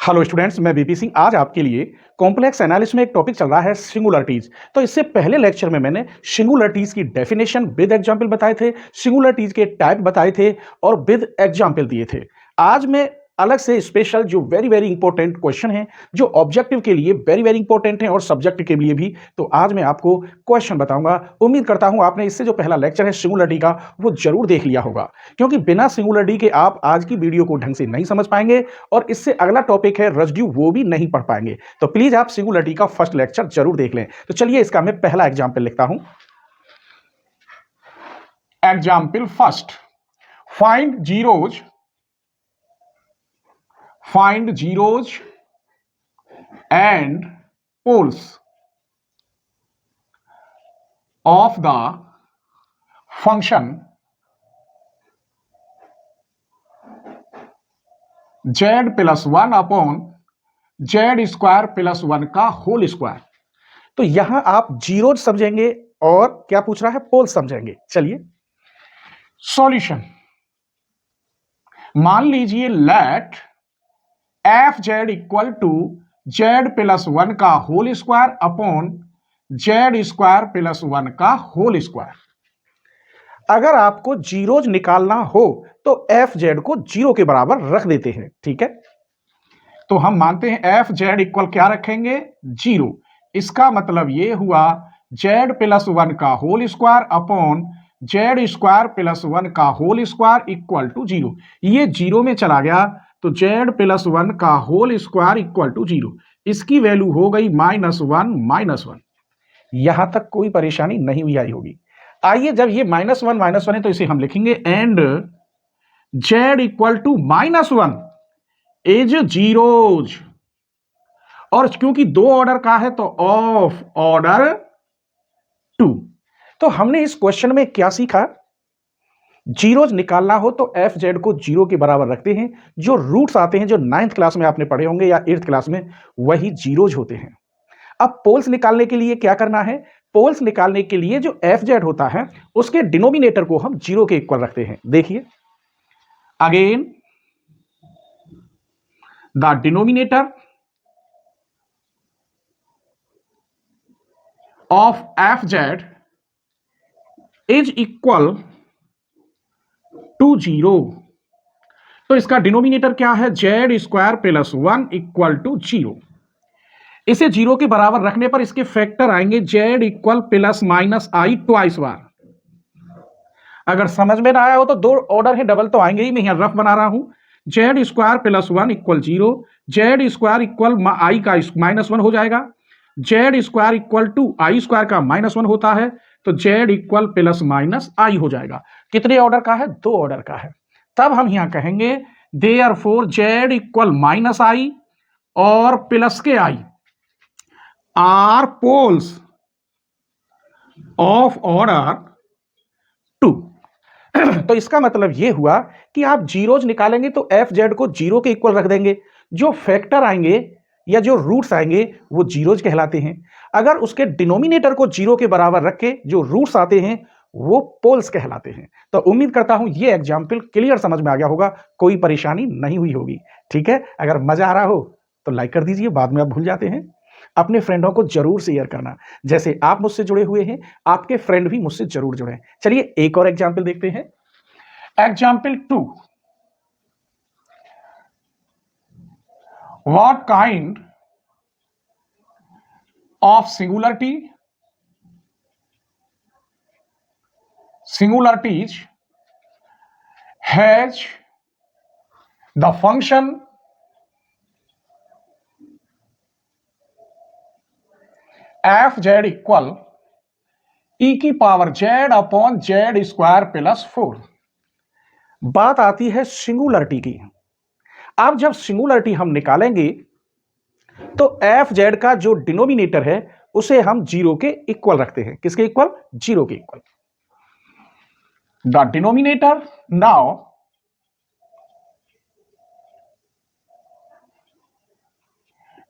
Hello students, मैं BP Singh आज आपके लिए कॉम्प्लेक्स एनालिसिस में एक टॉपिक चल रहा है सिंगुलरिटीज। तो इससे पहले लेक्चर में मैंने सिंगुलरिटीज की डेफिनेशन विद एग्जांपल बताए थे, सिंगुलरिटीज के टाइप बताए थे और विद एग्जांपल दिए थे। आज मैं अलग से स्पेशल जो वेरी वेरी इंपॉर्टेंट क्वेश्चन है, जो ऑब्जेक्टिव के लिए वेरी वेरी इंपॉर्टेंट है और सब्जेक्ट के लिए भी, तो आज मैं आपको क्वेश्चन बताऊंगा। उम्मीद करता हूं आपने इससे जो पहला लेक्चर है सिंगुलरिटी का वो जरूर देख लिया होगा, क्योंकि बिना सिंगुलरिटी के आप आज की वीडियो को ढंग से नहीं समझ पाएंगे और इससे अगला टॉपिक है रेसिड्यू, वो भी नहीं पढ़ पाएंगे। तो प्लीज आप सिंगुलरिटी का फर्स्ट लेक्चर जरूर देख लें। तो चलिए इसका मैं पहला एग्जाम्पल लिखता हूं। Example first, find zeros and poles of the function z+1 upon z² + 1 का होल स्क्वायर। तो यहां आप जीरोज समझेंगे और क्या पूछ रहा है, पोल समझेंगे। चलिए सॉल्यूशन, मान लीजिए लेट f(z) = z+1 का होल स्क्वायर अपॉन z² + 1 का होल स्क्वायर। अगर आपको जीरोज निकालना हो तो f(z) को जीरो के बराबर रख देते हैं, ठीक है। तो हम मानते हैं f(z) इक्वल क्या रखेंगे, जीरो। इसका मतलब ये हुआ z+1 का होल स्क्वायर अपॉन z² + 1 का whole square equal to zero. ये जीरो में चला गया तो z+1 का whole square equal to zero. इसकी वैल्यू हो गई -1 यहां तक कोई परेशानी नहीं हुई आई होगी। आइए, जब ये -1 है तो इसे हम लिखेंगे एंड z = -1 इज जीरोज। और क्योंकि दो ऑर्डर का है तो ऑफ ऑर्डर 2। तो हमने इस क्वेश्चन में क्या सीखा, जीरोज निकालना हो तो f(z) को जीरो के बराबर रखते हैं। जो रूट्स आते हैं, जो 9th क्लास में आपने पढ़े होंगे या 8th क्लास में, वही जीरोज होते हैं। अब पोल्स निकालने के लिए क्या करना है, पोल्स निकालने के लिए जो f(z) होता है उसके डिनोमिनेटर को हम जीरो के इक्वल रखते हैं। देखिए again, the denominator of f(z) is equal to 0। तो इसका डिनोमिनेटर क्या है, z² + 1 इक्वल टू 0। इसे जीरो के बराबर रखने पर इसके फैक्टर आएंगे z = ±i ट्वाइस बार। अगर समझ में ना आया हो तो दो ऑर्डर है, डबल तो आएंगे ही। मैं यहां रफ बना रहा हूं, z² + 1 equal 0, z² equal i का -1 हो जाएगा, z² इक्वल टू i² का -1 होता है, तो z इक्वल ±i हो जाएगा। कितने ऑर्डर का है, दो ऑर्डर का है। तब हम यहां कहेंगे देयरफॉर z इक्वल -i और प्लस के i are poles of order 2। तो इसका मतलब यह हुआ कि आप जीरोज निकालेंगे तो f(z) को जीरो के इक्वल रख देंगे। जो फैक्टर आएंगे या जो रूट्स आएंगे वो जीरोज कहलाते हैं। अगर उसके डिनोमिनेटर को जीरो के बराबर रख के जो रूट्स आते हैं वो पोल्स कहलाते हैं। तो उम्मीद करता हूं ये एग्जाम्पल क्लियर समझ में आ गया होगा, कोई परेशानी नहीं हुई होगी, ठीक है। अगर मजा आ रहा हो तो लाइक कर दीजिए, बाद में आप भूल जाते हैं। अपने फ्रेंडों को जरूर शेयर करना, जैसे आप मुझसे जुड़े हुए हैं आपके फ्रेंड भी मुझसे जरूर जुड़े। चलिए एक और एग्जाम्पल देखते हैं। Example 2, what kind of singularities has the function f(z) equal e⁻z upon z² + 4। बात आती है सिंगुलरिटी की। अब जब सिंगुलरिटी हम निकालेंगे तो f(z) का जो डिनोमिनेटर है उसे हम जीरो के इक्वल रखते हैं। किसके इक्वल, जीरो के equal. The denominator now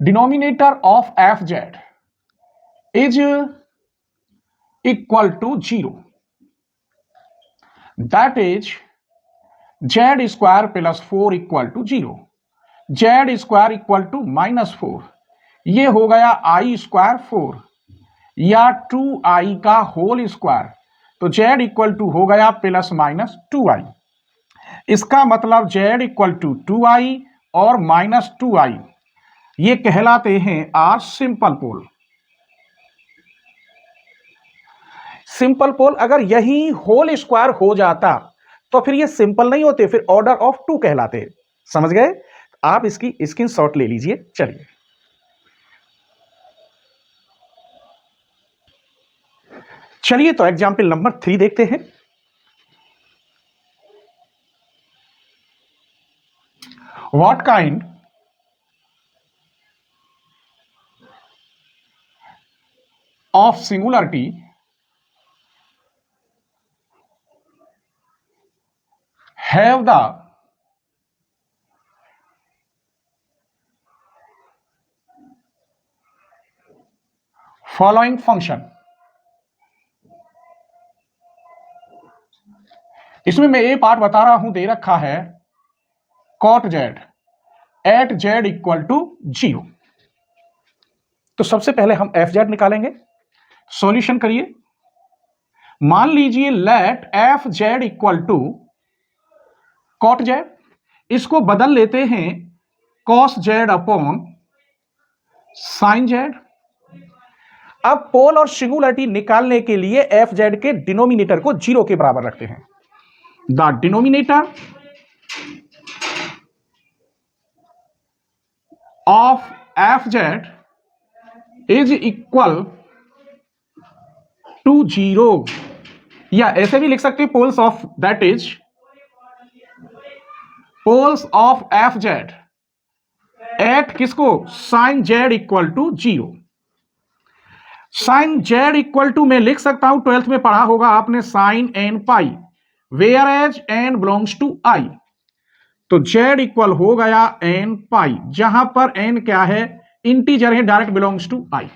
denominator of f(z) is equal to 0, that is z² + 4 equal to 0। Z square equal to -4, ये हो गया आई स्क्वायर 4 या 2i का होल स्क्वायर, तो जेड इक्वल टू हो गया ±2i। इसका मतलब जेड इक्वल टू 2i और -2i, ये कहलाते हैं आर सिंपल पोल। सिंपल पोल अगर यही होल स्क्वायर हो जाता तो फिर ये सिंपल नहीं होते, फिर ऑर्डर ऑफ 2 कहलाते। समझ गए? आप इसकी स्क्रीनशॉट ले लीजिए। चलिए चलिए तो एग्जाम्पल नंबर 3 देखते हैं। What kind of singularity have the following function। इसमें मैं ये पार्ट बता रहा हूं, दे रखा है cot z at z equal to 0। तो सबसे पहले हम एफ जेड निकालेंगे। सॉल्यूशन करिए। मान लीजिए let f z equal to cot z, इसको बदल लेते हैं cos z upon sine z. अब पोल और सिंगुलरिटी निकालने के लिए एफ जेड के डिनोमिनेटर को 0 के बराबर रखते हैं। The denominator of F Z is equal to 0, या ऐसे भी लिख सकते हैं poles of, that is poles of F Z at किसको, sine Z equal to 0। Sine Z equal to मैं लिख सकता हूं, 12th में पढ़ा होगा आपने, sine N pi, where as N belongs to I. तो जेड इक्वल हो गया एन पाई, जहां पर एन क्या है, इंटीजर है, डायरेक्ट बिलोंग्स टू आई।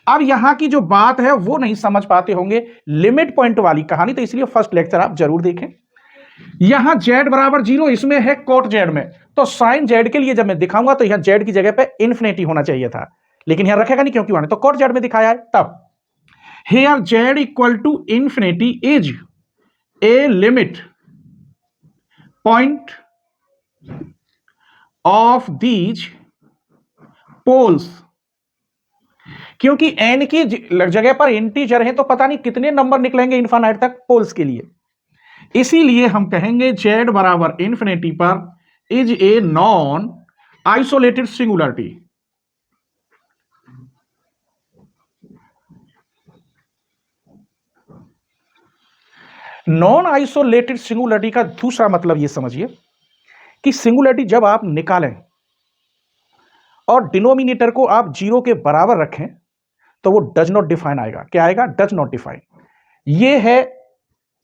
अब यहां की जो बात है वो नहीं समझ पाते होंगे, लिमिट पॉइंट वाली कहानी, तो इसलिए फर्स्ट लेक्चर आप जरूर देखें। यहां z बराबर 0 इसमें है कॉट जेड में, तो साइन जेड के लिए जब मैं दिखाऊंगा तो यहां जेड की जगह पे इन्फिनिटी होना चाहिए था, लेकिन यहां रखेगा नहीं क्योंकि वहां तो कॉट जेड में दिखाया है। तब here z equal to infinity is a limit point of these poles. क्योंकि एन की जगह पर इंटीजर है तो पता नहीं कितने नंबर निकलेंगे इनफाइनाइट तक पोल्स के लिए, इसीलिए हम कहेंगे जेड बराबर इन्फिनिटी पर is a non isolated singularity. Non isolated singularity का दूसरा मतलब यह समझिए कि सिंगुलरिटी जब आप निकालें और डिनोमिनेटर को आप 0 के बराबर रखें तो वो डज नॉट डिफाइन आएगा। क्या आएगा? Does not define. ये है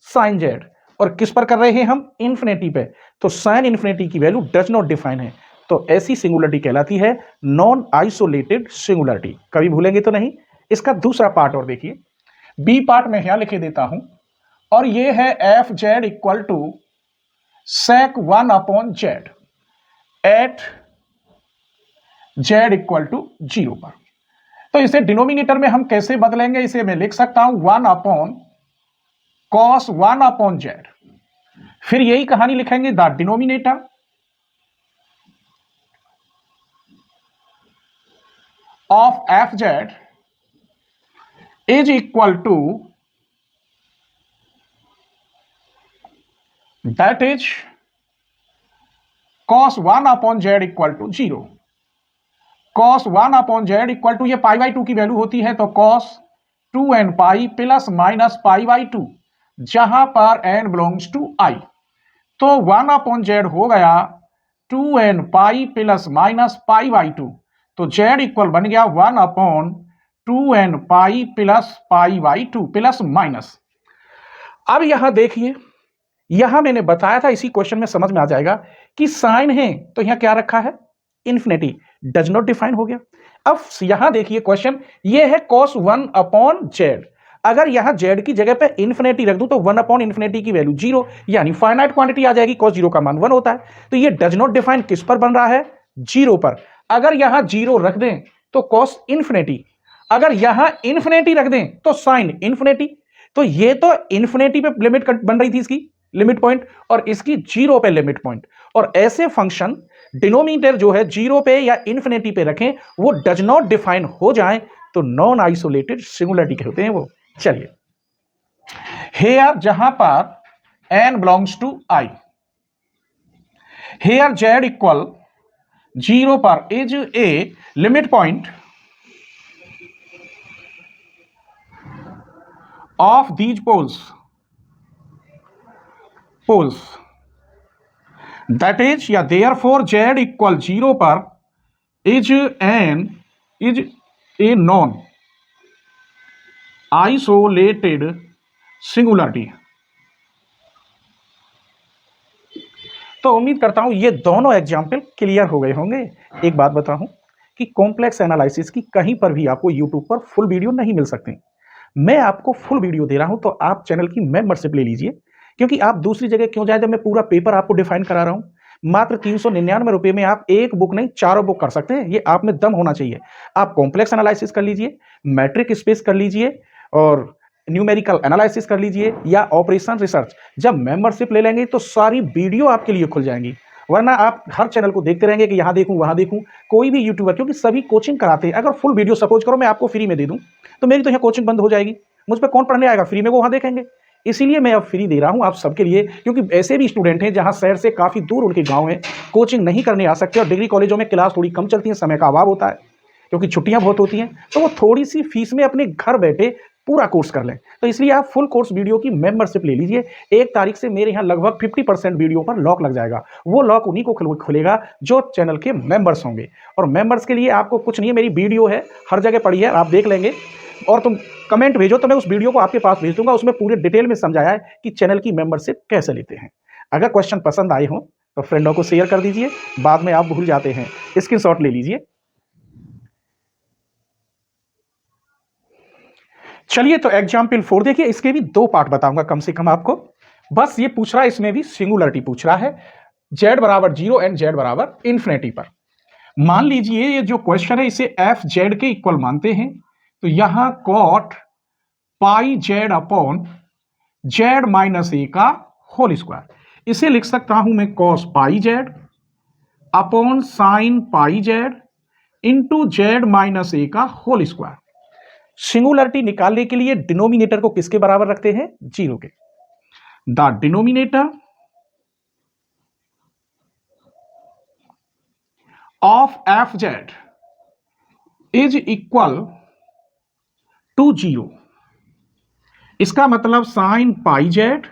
साइन जेड और किस पर कर रहे हैं हम? इन्फिनिटी पे, तो साइन इन्फिनिटी की वैल्यू डज नॉट डिफाइन है, तो ऐसी सिंगुलरिटी कहलाती है नॉन आइसोलेटेड सिंगुलरिटी। कभी भूलेंगे तो नहीं। इसका दूसरा पार्ट और देखिए, बी पार्ट में यहां लिखे देता हूं, और ये है f z equal to sec 1 upon z at z equal to 0 पर। तो इसे डिनोमिनेटर में हम कैसे बदलेंगे? इसे मैं लिख सकता हूं 1 अपॉन कॉस 1 अपॉन जेड, फिर यही कहानी लिखेंगे the denominator of F Z is equal to, that is cos 1 upon z equal to 0। cos 1 upon z equal to, ये पाई बाई 2 की वैल्यू होती है, तो cos 2n pi plus minus pi by 2, जहां पर n बिलोंग्स टू i, तो 1 upon Z हो गया 2n pi plus minus pi by 2, तो जेड इक्वल बन गया 1 upon 2n pi plus pi by 2 plus minus. अब यहां देखिए, यहां मैंने बताया था, इसी क्वेश्चन में समझ में आ जाएगा कि साइन है तो यहां क्या रखा है? इन्फिनिटी, डज नॉट डिफाइन हो गया। अब यहां देखिए क्वेश्चन, ये है cos 1 अपॉन जेड, अगर यहां जेड की जगह पे इन्फिनिटी रख दूं तो 1 अपॉन इन्फिनिटी की वैल्यू 0, यानी फाइनाइट क्वांटिटी आ जाएगी, cos 0 का मान 1 होता है। तो ये डज नॉट डिफाइन किस पर बन रहा है? जीरो पर। अगर यहां जीरो रख दें तो कॉस इन्फिनिटी, अगर यहां इन्फिनिटी रख दें तो साइन इन्फिनिटी। तो ये तो इन्फिनिटी पे लिमिट बन रही थी इसकी लिमिट पॉइंट, और इसकी जीरो पे लिमिट पॉइंट। और ऐसे फंक्शन डिनोमिनेटर जो है जीरो पे या इन्फिनिटी पे रखें, वो डज नॉट डिफाइन हो जाए तो नॉन आइसोलेटेड सिंगुलरिटी के होते हैं वो। चलिए, हेयर जहां पर n belongs to i, here z equal zero पर is a limit point of these poles that is या therefore z equal 0 पर is a non isolated singularity। तो उम्मीद करता हूं ये दोनों एग्जाम्पल क्लियर हो गए होंगे। एक बात बताऊं कि कॉम्प्लेक्स एनालिसिस की कहीं पर भी आपको यूट्यूब पर फुल वीडियो नहीं मिल सकती। मैं आपको फुल वीडियो दे रहा हूं, तो आप चैनल की मेंबरशिप ले लीजिए, क्योंकि आप दूसरी जगह क्यों जाए जब मैं पूरा पेपर आपको डिफाइन करा रहा हूं। मात्र 399 रुपए में आप एक बुक नहीं चारों बुक कर सकते हैं। ये आप में दम होना चाहिए। आप कॉम्प्लेक्स एनालिसिस कर लीजिए, मैट्रिक स्पेस कर लीजिए, और न्यूमेरिकल एनालिसिस कर लीजिए, या ऑपरेशन रिसर्च। जब मेंबरशिप ले लेंगे तो सारी वीडियो आपके लिए खुल जाएंगी, वरना आप हर चैनल को देखते रहेंगे कि यहां देखूं वहां देखूं। कोई भी यूट्यूबर, क्योंकि सभी कोचिंग कराते हैं, अगर फुल वीडियो सपोज करो मैं आपको फ्री में दे दूं तो मेरी तो यहाँ कोचिंग बंद हो जाएगी। मुझ पर कौन पढ़ने आएगा? फ्री में वो वहां देखेंगे। इसीलिए मैं अब फ्री दे रहा हूं आप सबके लिए, क्योंकि ऐसे भी स्टूडेंट हैं जहां शहर से काफी दूर उनके गांव है, कोचिंग नहीं करने आ सकते, और डिग्री कॉलेजों में क्लास थोड़ी कम चलती है, समय का अभाव होता है क्योंकि छुट्टियां बहुत होती हैं, तो वो थोड़ी सी फीस में अपने घर बैठे पूरा कोर्स कर लें। तो इसलिए आप फुल कोर्स वीडियो की मेंबरशिप ले लीजिए। 1 तारीख से मेरे यहाँ लगभग 50% वीडियो पर लॉक लग जाएगा। वो लॉक उन्हीं को खुलेगा जो चैनल के मेंबर्स होंगे। और मेंबर्स के लिए आपको कुछ नहीं है, मेरी वीडियो है, हर जगह पड़ी है, आप देख लेंगे। और तुम कमेंट भेजो तो मैं उस वीडियो को आपके पास भेज दूंगा। उसमें पूरे डिटेल में समझाया है कि चैनल की मेंबरशिप कैसे लेते हैं। अगर क्वेश्चन पसंद आए हो तो फ्रेंडों को शेयर कर दीजिए, बाद में आप भूल जाते हैं, स्क्रीनशॉट ले लीजिए। चलिए, तो एग्जाम्पल 4 देखिए, इसके भी 2 पार्ट बताऊंगा कम से कम आपको। बस ये पूछ रहा है, इसमें भी सिंगुलरिटी पूछ रहा है, z बराबर 0 एंड z बराबर इन्फिनिटी पर। मान लीजिए ये जो क्वेश्चन है इसे एफ जेड के इक्वल मानते हैं, तो यहां cot pi Z upon Z minus ए का होल स्क्वायर, इसे लिख सकता हूं मैं cos pi Z upon sine pi Z into Z minus ए का होल स्क्वायर। सिंगुलरिटी निकालने के लिए डिनोमिनेटर को किसके बराबर रखते हैं? 0 के। The denominator of F Z is equal to 0। इसका मतलब साइन पाई जेड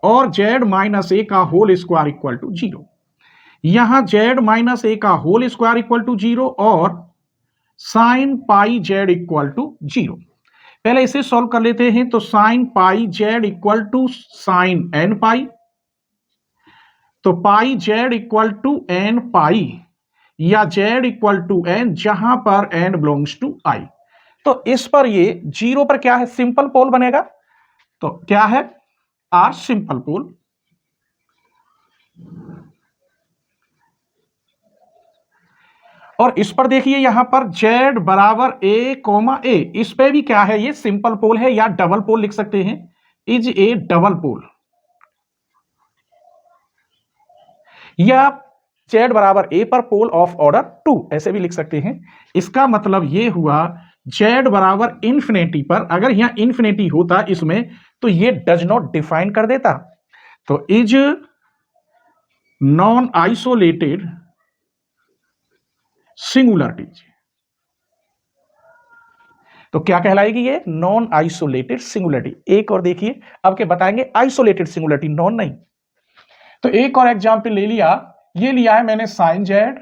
और जेड माइनस ए का होल स्क्वायर इक्वल टू 0। यहां जेड माइनस ए का होल स्क्वायर इक्वल टू 0 और sine pi Z equal to 0। पहले इसे सॉल्व कर लेते हैं। तो sine pi Z equal to sine N pi, तो pi Z equal to N pi, या जेड इक्वल टू एन, जहां पर एन बिलोंग्स टू आई। तो इस पर ये 0 पर क्या है? सिंपल पोल बनेगा। तो क्या है? आर सिंपल पोल। और इस पर देखिए यहां पर z बराबर a कोमा ए, इस पे भी क्या है? ये सिंपल पोल है, या डबल पोल लिख सकते हैं, इज ए डबल पोल। या z बराबर a पर पोल ऑफ ऑर्डर 2, ऐसे भी लिख सकते हैं। इसका मतलब ये हुआ z बराबर इंफिनिटी पर, अगर यहां इंफिनिटी होता इसमें तो ये डज नॉट डिफाइन कर देता। तो इज नॉन आइसोलेटेड सिंगुलरिटी। तो क्या कहलाएगी ये? Non isolated singularity. एक और देखिए, अब के बताएंगे आइसोलेटेड सिंगुलरिटी, नॉन नहीं। तो एक और एग्जांपल ले लिया, ये लिया है मैंने साइन जेड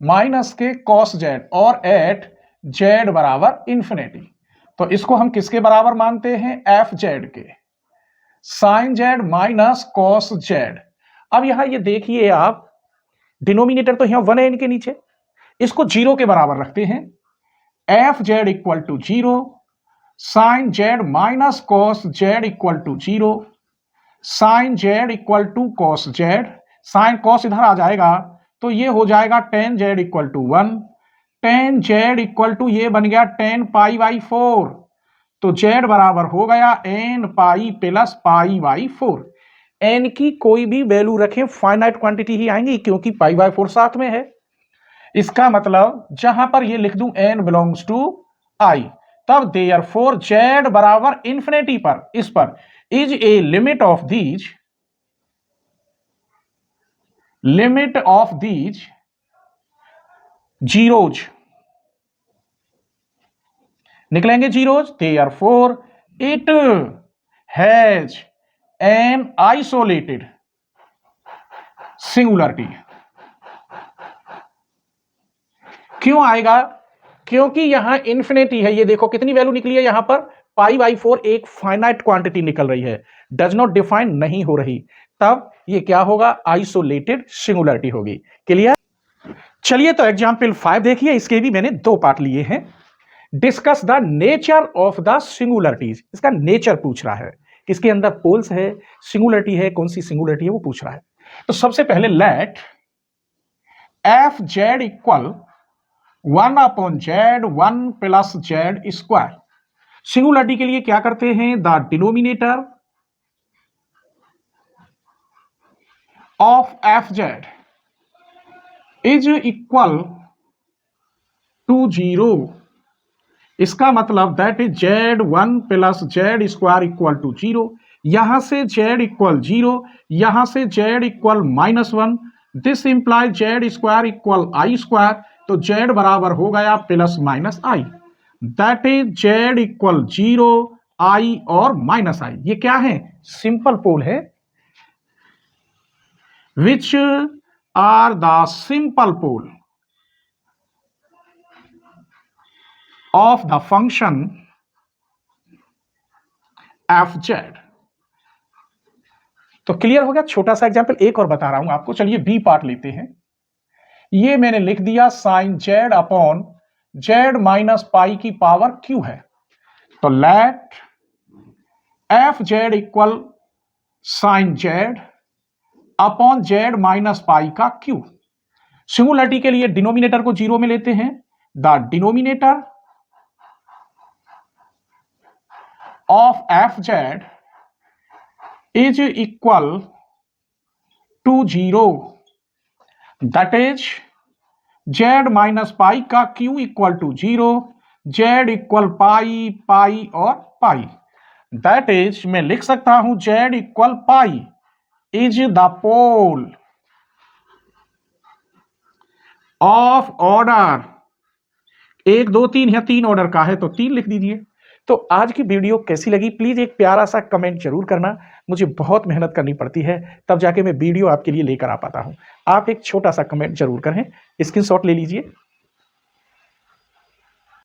माइनस के कॉस जेड और एट जेड बराबर इंफिनिटी। तो इसको हम किसके बराबर मानते हैं? एफ जेड के। Sine z minus cos z. अब यहां ये देखिए आप, डिनोमिनेटर तो यहां 1 है इनके नीचे, इसको 0 के बराबर रखते हैं। F z equal to 0, sine z minus cos z equal to 0, sine Z equal to cos z. Sine cos इधर आ जाएगा तो ये हो जाएगा tan z equal to 1, tan z equal to ये बन गया tan पाई बाई 4, तो z बराबर हो गया n pi plus pi by 4। n की कोई भी वैल्यू रखें फाइनाइट क्वांटिटी ही आएंगी क्योंकि पाई बाई 4 साथ में है। इसका मतलब जहां पर ये लिख दूं n बिलोंग्स टू i, तब देयरफॉर z बराबर इंफिनिटी पर, इस पर is a limit of these zeros, निकलेंगे zeros, therefore it has an isolated singularity. क्यों आएगा? क्योंकि यहां इंफिनिटी है। ये देखो कितनी वैल्यू निकली है यहां पर, पाई बाई 4 एक फाइनाइट क्वांटिटी निकल रही है, डज नॉट डिफाइन नहीं हो रही, तब ये क्या होगा? आइसोलेटेड सिंगुलरिटी होगी। क्लियर? चलिए तो एग्जाम्पल 5 देखिए, इसके भी मैंने 2 पार्ट लिए हैं। Discuss the nature of the singularities, इसका नेचर पूछ रहा है, किसके अंदर पोल्स है, सिंगुलरिटी है, कौन सी सिंगुलरिटी है वो पूछ रहा है। तो सबसे पहले let f z equal 1 upon z 1 plus z square. Singularity के लिए क्या करते हैं? The denominator of F Z is equal to 0। इसका मतलब that is z 1 plus z square equal to 0। यहां से जेड इक्वल 0, यहां से z equal -1, this implies z square equal i square, तो z बराबर हो गया plus minus i, that is z equal 0, i और माइनस आई। ये क्या है? सिंपल पोल है। Which are the simple pole of the function f z. तो क्लियर हो गया। छोटा सा एग्जाम्पल एक और बता रहा हूं आपको। चलिए बी पार्ट लेते हैं। ये मैंने लिख दिया sine z upon Z minus pi की पावर क्यू है। तो let f z equal sine z upon Z minus pi का क्यू। सिंगुलरिटी के लिए डिनोमिनेटर को 0 में लेते हैं। The denominator of F Z is equal to 0, that is Z minus pi का cube equal to 0, Z equal pi, pi और pi, that is मैं लिख सकता हूं Z equal pi is the pole of order 1 2 3 या 3 order का है तो 3 लिख दीजिए। तो आज की वीडियो कैसी लगी प्लीज एक प्यारा सा कमेंट जरूर करना। मुझे बहुत मेहनत करनी पड़ती है तब जाके मैं वीडियो आपके लिए लेकर आ पाता हूं। आप एक छोटा सा कमेंट जरूर करें, स्क्रीनशॉट ले लीजिए।